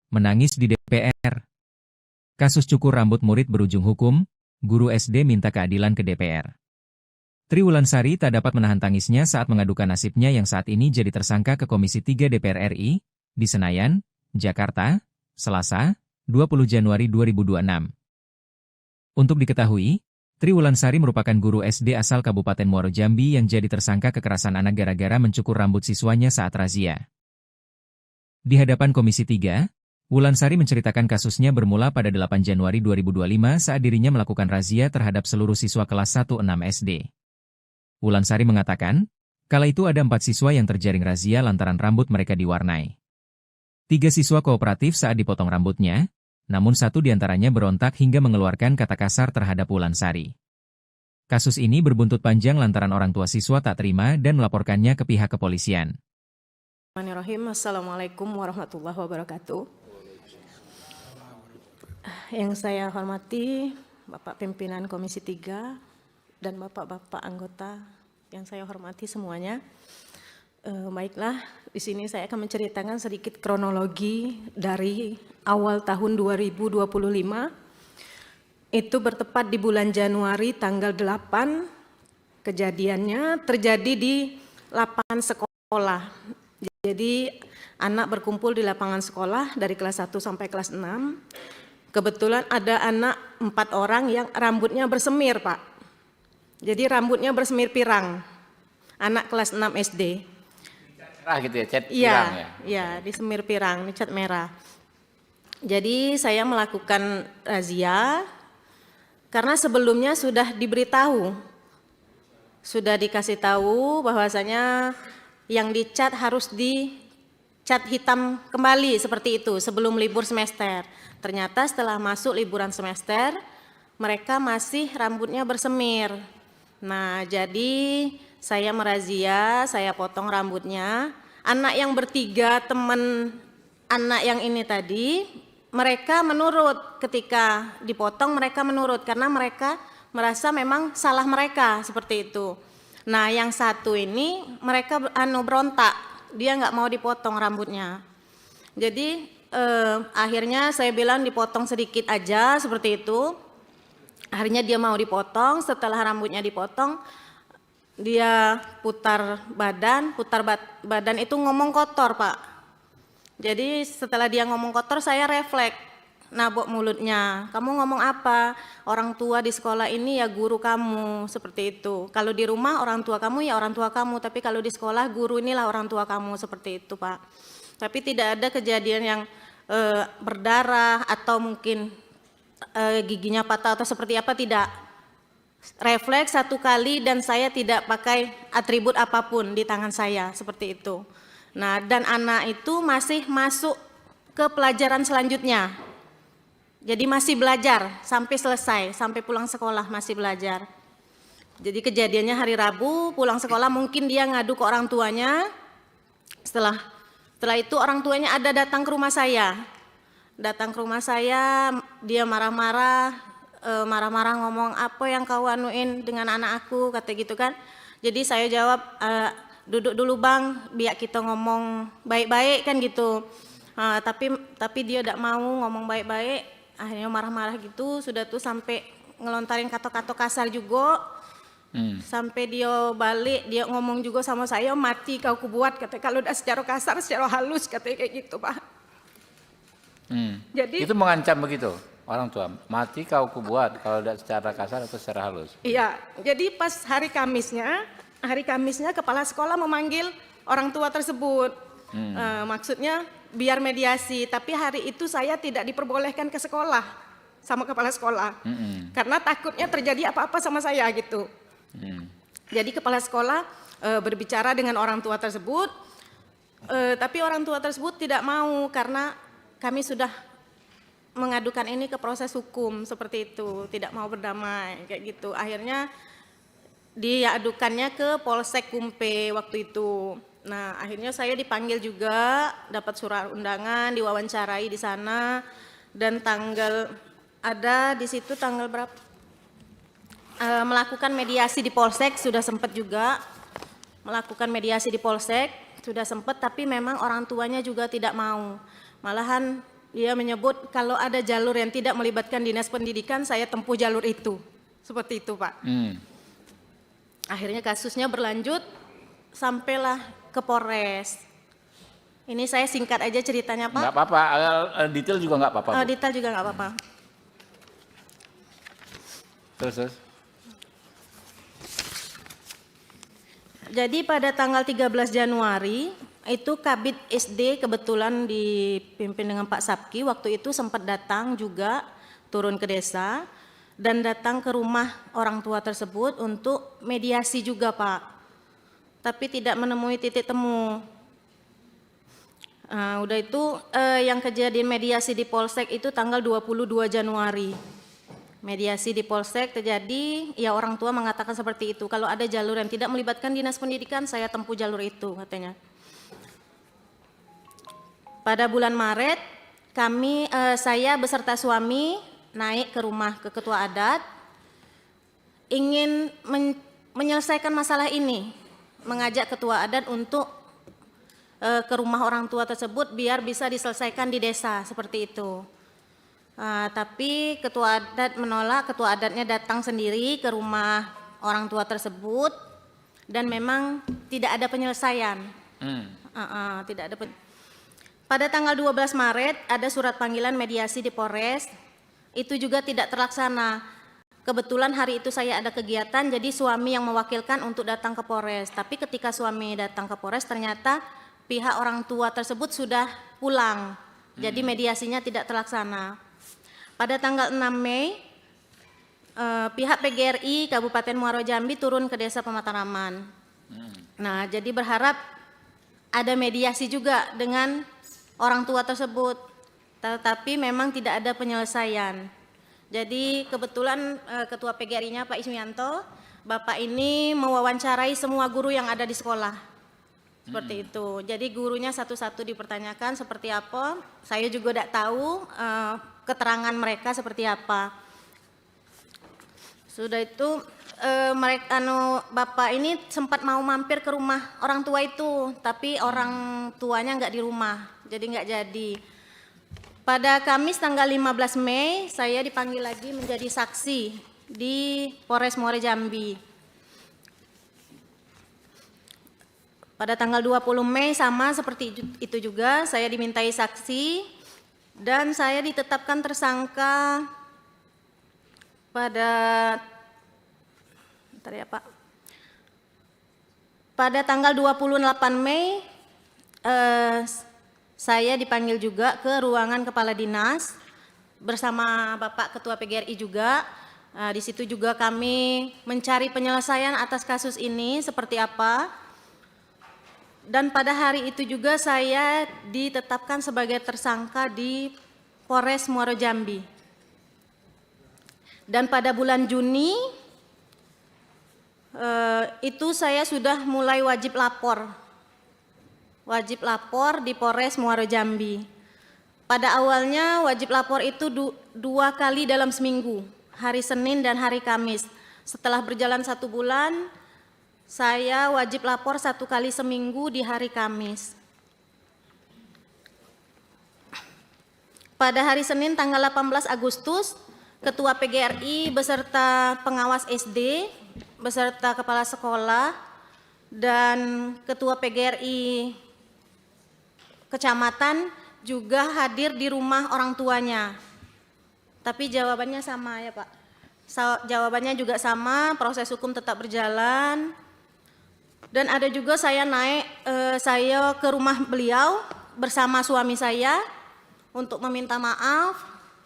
Menangis di DPR. Kasus cukur rambut murid berujung hukum, guru SD minta keadilan ke DPR. Triwulandari tak dapat menahan tangisnya saat mengadukan nasibnya yang saat ini jadi tersangka ke Komisi 3 DPR RI, di Senayan, Jakarta, Selasa, 20 Januari 2026. Untuk diketahui, Triwulandari merupakan guru SD asal Kabupaten Muaro Jambi yang jadi tersangka kekerasan anak gara-gara mencukur rambut siswanya saat razia. Di hadapan Komisi 3, Wulandari menceritakan kasusnya bermula pada 8 Januari 2025 saat dirinya melakukan razia terhadap seluruh siswa kelas 1-6 SD. Wulandari mengatakan, kala itu ada 4 siswa yang terjaring razia lantaran rambut mereka diwarnai. 3 siswa kooperatif saat dipotong rambutnya, namun 1 diantaranya berontak hingga mengeluarkan kata kasar terhadap Wulandari. Kasus ini berbuntut panjang lantaran orang tua siswa tak terima dan melaporkannya ke pihak kepolisian. Assalamualaikum warahmatullahi wabarakatuh. Yang saya hormati Bapak Pimpinan Komisi 3 dan Bapak-Bapak anggota yang saya hormati semuanya. Baiklah, di sini saya akan menceritakan sedikit kronologi dari awal tahun 2025. Itu bertepat di bulan Januari tanggal 8. Kejadiannya terjadi di lapangan sekolah. Jadi anak berkumpul di lapangan sekolah dari kelas 1 sampai kelas 6. Kebetulan ada anak 4 orang yang rambutnya bersemir, Pak. Jadi rambutnya bersemir pirang. Anak kelas 6 SD. Merah gitu ya, cat pirang ya? Iya, di semir pirang, di cat merah. Jadi saya melakukan razia karena sebelumnya sudah diberitahu. Sudah dikasih tahu bahwasanya yang dicat harus dicat hitam kembali seperti itu sebelum libur semester. Ternyata setelah masuk liburan semester, mereka masih rambutnya bersemir. Nah, jadi saya merazia, saya potong rambutnya. Anak yang bertiga, teman anak yang ini tadi, mereka menurut ketika dipotong, mereka menurut karena mereka merasa memang salah mereka seperti itu. Nah, yang satu ini mereka berontak, dia nggak mau dipotong rambutnya. Jadi akhirnya saya bilang dipotong sedikit aja seperti itu. Akhirnya dia mau dipotong. Setelah rambutnya dipotong, dia putar badan itu ngomong kotor, Pak. Jadi setelah dia ngomong kotor, saya refleks, nabok mulutnya. Kamu ngomong apa? Orang tua di sekolah ini ya guru kamu, seperti itu. Kalau di rumah orang tua kamu ya orang tua kamu, tapi kalau di sekolah guru inilah orang tua kamu, seperti itu, Pak. Tapi tidak ada kejadian yang berdarah atau mungkin giginya patah atau seperti apa, tidak. Refleks 1 kali dan saya tidak pakai atribut apapun di tangan saya, seperti itu. Nah, dan anak itu masih masuk ke pelajaran selanjutnya. Jadi masih belajar sampai selesai, sampai pulang sekolah masih belajar. Jadi kejadiannya hari Rabu, pulang sekolah mungkin dia ngadu ke orang tuanya. Setelah itu orang tuanya ada datang ke rumah saya. Datang ke rumah saya, dia marah-marah ngomong, apa yang kau anuin dengan anak aku, kata gitu kan. Jadi saya jawab, duduk dulu bang, biar kita ngomong baik-baik kan gitu. Tapi dia tidak mau ngomong baik-baik, akhirnya marah-marah gitu. Sudah tuh sampai ngelontarin kata-kata kasar juga. Sampai dia balik, dia ngomong juga sama saya, mati kau kubuat, kata. Kalau udah secara kasar, secara halus, katanya kayak gitu, Pak. Jadi itu mengancam begitu orang tua, mati kau kubuat, kalau udah secara kasar atau secara halus? Iya, jadi pas hari Kamisnya kepala sekolah memanggil orang tua tersebut. Maksudnya biar mediasi, tapi hari itu saya tidak diperbolehkan ke sekolah sama kepala sekolah. Karena takutnya terjadi apa-apa sama saya gitu. Jadi kepala sekolah berbicara dengan orang tua tersebut, tapi orang tua tersebut tidak mau karena kami sudah mengadukan ini ke proses hukum seperti itu, tidak mau berdamai kayak gitu. Akhirnya dia adukannya ke Polsek Kumpe waktu itu. Nah, akhirnya saya dipanggil juga, dapat surat undangan, diwawancarai di sana, dan ada di situ tanggal berapa? Melakukan mediasi di Polsek, sudah sempat juga melakukan mediasi di Polsek, sudah sempat, tapi memang orang tuanya juga tidak mau. Malahan dia menyebut kalau ada jalur yang tidak melibatkan dinas pendidikan, saya tempuh jalur itu. Seperti itu, Pak. Akhirnya kasusnya berlanjut, sampailah ke Polres. Ini saya singkat aja ceritanya, Pak. Nggak apa-apa, detail juga nggak apa-apa. Bu. Detail juga nggak apa-apa. Terus. Jadi pada tanggal 13 Januari, itu Kabid SD kebetulan dipimpin dengan Pak Sabki, waktu itu sempat datang juga, turun ke desa, dan datang ke rumah orang tua tersebut untuk mediasi juga, Pak. Tapi tidak menemui titik temu. Udah itu yang kejadian mediasi di Polsek itu tanggal 22 Januari. Mediasi di Polsek terjadi, ya orang tua mengatakan seperti itu. Kalau ada jalur yang tidak melibatkan dinas pendidikan, saya tempuh jalur itu, katanya. Pada bulan Maret, saya beserta suami naik ke rumah ke ketua adat, ingin menyelesaikan masalah ini, mengajak ketua adat untuk ke rumah orang tua tersebut biar bisa diselesaikan di desa, seperti itu. Tapi ketua adat menolak, ketua adatnya datang sendiri ke rumah orang tua tersebut dan memang tidak ada penyelesaian. Tidak ada. Pada tanggal 12 Maret ada surat panggilan mediasi di Polres, itu juga tidak terlaksana. Kebetulan hari itu saya ada kegiatan, jadi suami yang mewakilkan untuk datang ke Polres. Tapi ketika suami datang ke Polres ternyata pihak orang tua tersebut sudah pulang, jadi mediasinya tidak terlaksana. Pada tanggal 6 Mei, pihak PGRI Kabupaten Muaro Jambi turun ke Desa Pemataraman. Nah, jadi berharap ada mediasi juga dengan orang tua tersebut, tetapi memang tidak ada penyelesaian. Jadi kebetulan Ketua PGRI-nya Pak Ismianto, Bapak ini mewawancarai semua guru yang ada di sekolah. Seperti itu. Jadi gurunya satu-satu dipertanyakan seperti apa. Saya juga tidak tahu keterangan mereka seperti apa. Sudah itu Bapak ini sempat mau mampir ke rumah orang tua itu, tapi orang tuanya nggak di rumah, jadi nggak jadi. Pada Kamis tanggal 15 Mei saya dipanggil lagi menjadi saksi di Polres Muaro Jambi. Pada tanggal 20 Mei sama seperti itu juga, saya dimintai saksi dan saya ditetapkan tersangka pada pada tanggal 28 Mei saya dipanggil juga ke ruangan kepala dinas bersama Bapak Ketua PGRI juga. Di situ juga kami mencari penyelesaian atas kasus ini seperti apa. Dan pada hari itu juga saya ditetapkan sebagai tersangka di Polres Muaro Jambi. Dan pada bulan Juni itu saya sudah mulai wajib lapor di Polres Muaro Jambi. Pada awalnya wajib lapor itu 2 kali dalam seminggu, hari Senin dan hari Kamis. Setelah berjalan 1 bulan, saya wajib lapor 1 kali seminggu di hari Kamis. Pada hari Senin tanggal 18 Agustus, Ketua PGRI beserta pengawas SD, beserta kepala sekolah, dan Ketua PGRI Kecamatan juga hadir di rumah orang tuanya. Tapi jawabannya sama ya Pak. Jawabannya juga sama, proses hukum tetap berjalan. Dan ada juga saya saya ke rumah beliau bersama suami saya untuk meminta maaf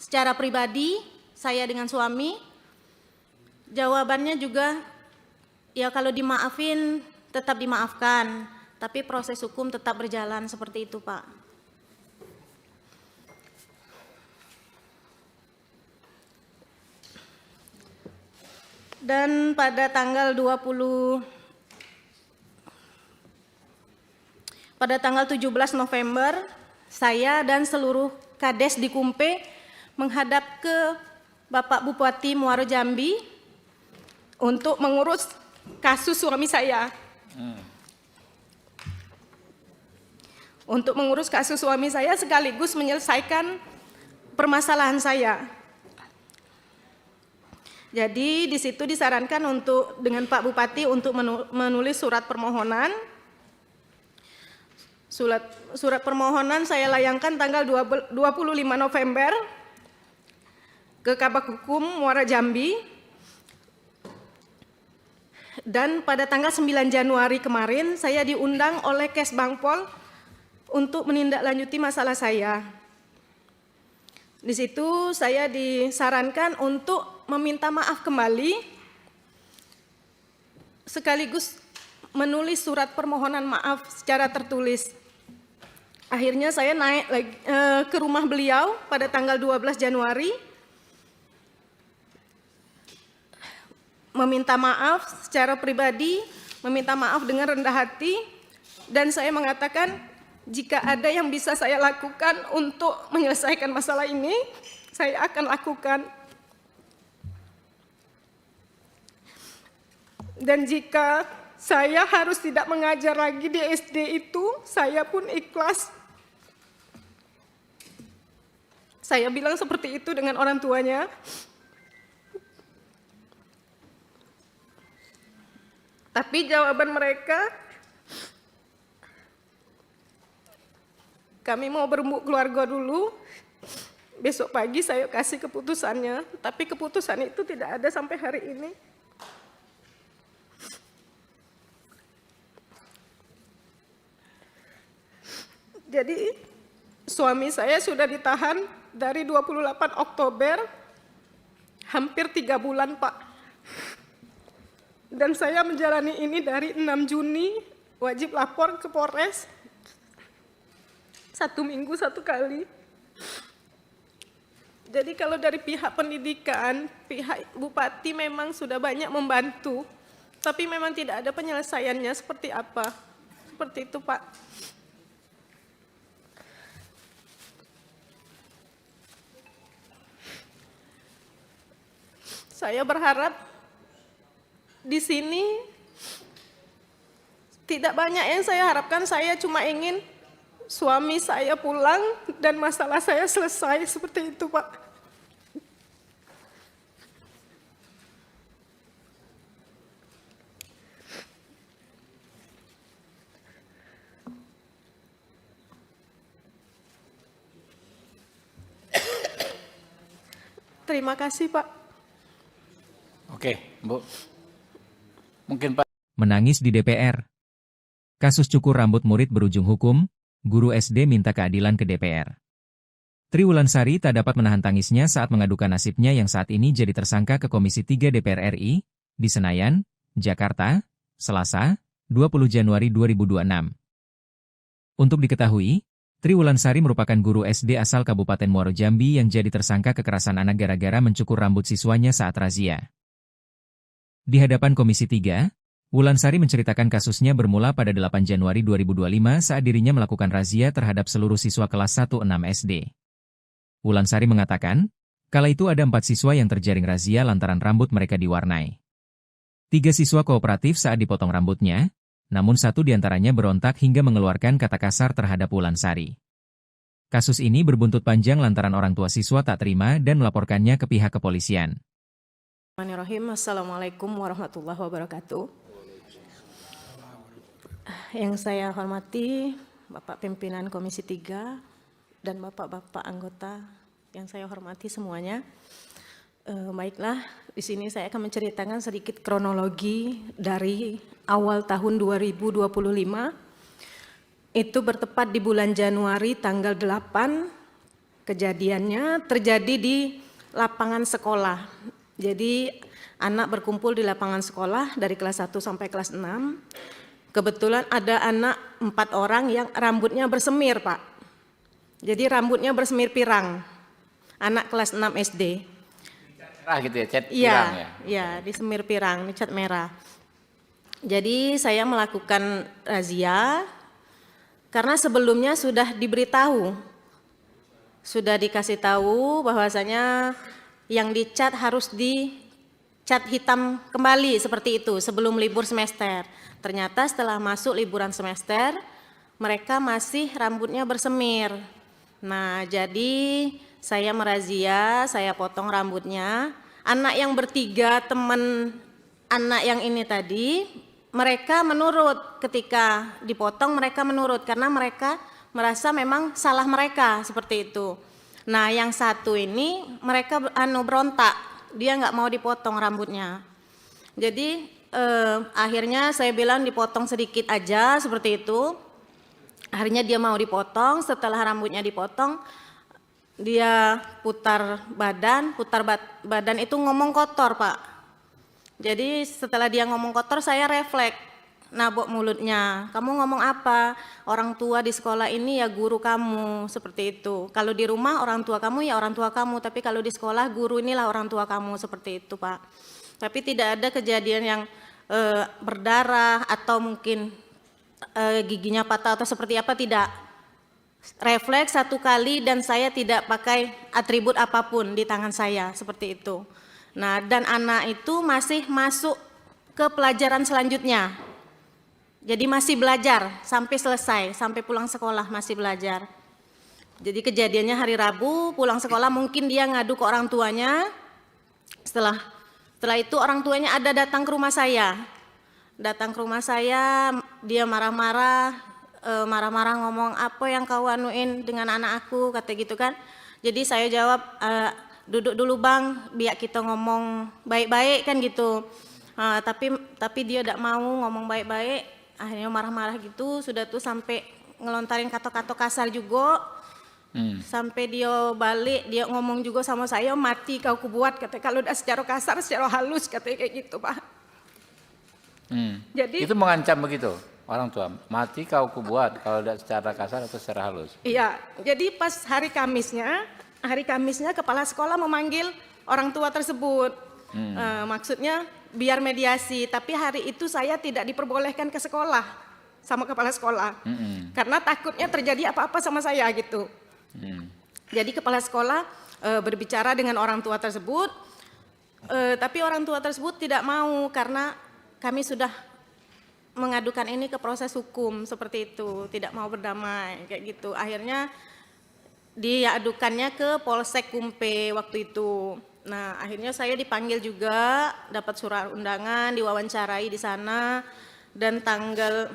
secara pribadi, saya dengan suami. Jawabannya juga, ya kalau dimaafin tetap dimaafkan, tapi proses hukum tetap berjalan seperti itu Pak. Dan pada tanggal 17 November, saya dan seluruh Kades di Kumpe menghadap ke Bapak Bupati Muaro Jambi untuk mengurus kasus suami saya. Untuk mengurus kasus suami saya sekaligus menyelesaikan permasalahan saya. Jadi di situ disarankan untuk dengan Pak Bupati untuk menulis surat permohonan. Surat permohonan saya layangkan tanggal 25 November ke Kabak Hukum Muara Jambi. Dan pada tanggal 9 Januari kemarin saya diundang oleh Kesbangpol untuk menindaklanjuti masalah saya. Di situ saya disarankan untuk meminta maaf kembali sekaligus menulis surat permohonan maaf secara tertulis. Akhirnya saya naik lagi ke rumah beliau pada tanggal 12 Januari meminta maaf secara pribadi, meminta maaf dengan rendah hati, dan saya mengatakan jika ada yang bisa saya lakukan untuk menyelesaikan masalah ini, saya akan lakukan. Dan jika saya harus tidak mengajar lagi di SD itu, saya pun ikhlas. Saya bilang seperti itu dengan orang tuanya. Tapi jawaban mereka, kami mau berembuk keluarga dulu, besok pagi saya kasih keputusannya. Tapi keputusan itu tidak ada sampai hari ini. Jadi suami saya sudah ditahan dari 28 Oktober, hampir 3 bulan Pak. Dan saya menjalani ini dari 6 Juni, wajib lapor ke Polres, 1 minggu 1 kali. Jadi kalau dari pihak pendidikan, pihak Bupati memang sudah banyak membantu, tapi memang tidak ada penyelesaiannya seperti apa. Seperti itu Pak. Saya berharap di sini tidak banyak yang saya harapkan, saya cuma ingin suami saya pulang dan masalah saya selesai, seperti itu Pak. Terima kasih Pak. Oke, Bu. Mungkin Pak. Menangis di DPR. Kasus cukur rambut murid berujung hukum, guru SD minta keadilan ke DPR. Triwulansari tak dapat menahan tangisnya saat mengadukan nasibnya yang saat ini jadi tersangka ke Komisi 3 DPR RI, di Senayan, Jakarta, Selasa, 20 Januari 2026. Untuk diketahui, Triwulansari merupakan guru SD asal Kabupaten Muaro Jambi yang jadi tersangka kekerasan anak gara-gara mencukur rambut siswanya saat razia. Di hadapan Komisi 3, Wulansari menceritakan kasusnya bermula pada 8 Januari 2025 saat dirinya melakukan razia terhadap seluruh siswa kelas 1-6 SD. Wulansari mengatakan, kala itu ada 4 siswa yang terjaring razia lantaran rambut mereka diwarnai. 3 siswa kooperatif saat dipotong rambutnya, namun 1 diantaranya berontak hingga mengeluarkan kata kasar terhadap Wulansari. Kasus ini berbuntut panjang lantaran orang tua siswa tak terima dan melaporkannya ke pihak kepolisian. Bismillahirrahmanirrahim. Assalamualaikum warahmatullahi wabarakatuh. Yang saya hormati Bapak Pimpinan Komisi 3 dan Bapak-Bapak anggota yang saya hormati semuanya. Baiklah, di sini saya akan menceritakan sedikit kronologi dari awal tahun 2025. Itu bertepat di bulan Januari tanggal 8. Kejadiannya terjadi di lapangan sekolah. Jadi anak berkumpul di lapangan sekolah dari kelas 1 sampai kelas 6. Kebetulan ada anak 4 orang yang rambutnya bersemir, Pak. Jadi rambutnya bersemir pirang. Anak kelas 6 SD. Merah gitu ya, cat pirang ya? Iya, di semir pirang, di cat merah. Jadi saya melakukan razia karena sebelumnya sudah diberitahu, sudah dikasih tahu bahwasanya yang dicat harus dicat hitam kembali seperti itu sebelum libur semester. Ternyata setelah masuk liburan semester, mereka masih rambutnya bersemir. Nah, jadi saya merazia, saya potong rambutnya. Anak yang bertiga, teman anak yang ini tadi, mereka menurut ketika dipotong, mereka menurut karena mereka merasa memang salah mereka seperti itu. Nah, yang satu ini mereka berontak, dia nggak mau dipotong rambutnya. Jadi akhirnya saya bilang dipotong sedikit aja seperti itu. Akhirnya dia mau dipotong, setelah rambutnya dipotong, dia putar badan itu ngomong kotor, Pak. Jadi setelah dia ngomong kotor, saya refleks, nabok mulutnya. Kamu ngomong apa? Orang tua di sekolah ini ya guru kamu, seperti itu. Kalau di rumah orang tua kamu ya orang tua kamu, tapi kalau di sekolah guru inilah orang tua kamu, seperti itu, Pak. Tapi tidak ada kejadian yang berdarah atau mungkin giginya patah atau seperti apa, tidak. Refleks satu kali dan saya tidak pakai atribut apapun di tangan saya, seperti itu. Nah, dan anak itu masih masuk ke pelajaran selanjutnya. Jadi masih belajar sampai selesai, sampai pulang sekolah masih belajar. Jadi kejadiannya hari Rabu, pulang sekolah mungkin dia ngadu ke orang tuanya. Setelah itu orang tuanya ada datang ke rumah saya. Datang ke rumah saya, dia marah-marah ngomong, apa yang kau anuin dengan anak aku, kata gitu kan. Jadi saya jawab, duduk dulu bang, biar kita ngomong baik-baik kan gitu. Tapi dia tidak mau ngomong baik-baik, akhirnya marah-marah gitu, sudah tuh sampai ngelontarin kata-kata kasar juga. Sampai dia balik, dia ngomong juga sama saya, mati kau kubuat, kata kalau udah secara kasar, secara halus, katanya kayak gitu, Pak. Jadi itu mengancam begitu orang tua, mati kau kubuat kalau tidak secara kasar atau secara halus. Iya, jadi pas hari Kamisnya kepala sekolah memanggil orang tua tersebut. Maksudnya biar mediasi, tapi hari itu saya tidak diperbolehkan ke sekolah sama kepala sekolah. Karena takutnya terjadi apa-apa sama saya gitu. Jadi kepala sekolah berbicara dengan orang tua tersebut, tapi orang tua tersebut tidak mau karena kami sudah mengadukan ini ke proses hukum seperti itu, tidak mau berdamai kayak gitu. Akhirnya diadukannya ke Polsek Kumpe waktu itu. Nah, akhirnya saya dipanggil juga, dapat surat undangan, diwawancarai di sana, dan tanggal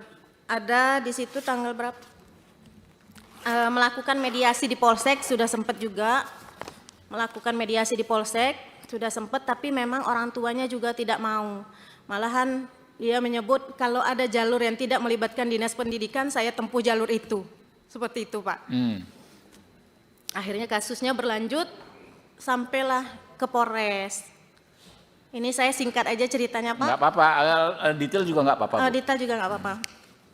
ada di situ tanggal berapa? Melakukan mediasi di Polsek sudah sempat juga, melakukan mediasi di Polsek sudah sempat, tapi memang orang tuanya juga tidak mau. Malahan dia menyebut kalau ada jalur yang tidak melibatkan dinas pendidikan, saya tempuh jalur itu, seperti itu, Pak. Akhirnya kasusnya berlanjut, sampailah ke Polres. Ini saya singkat aja ceritanya, Pak. Nggak apa-apa, detail juga nggak apa-apa. Detail juga nggak apa-apa.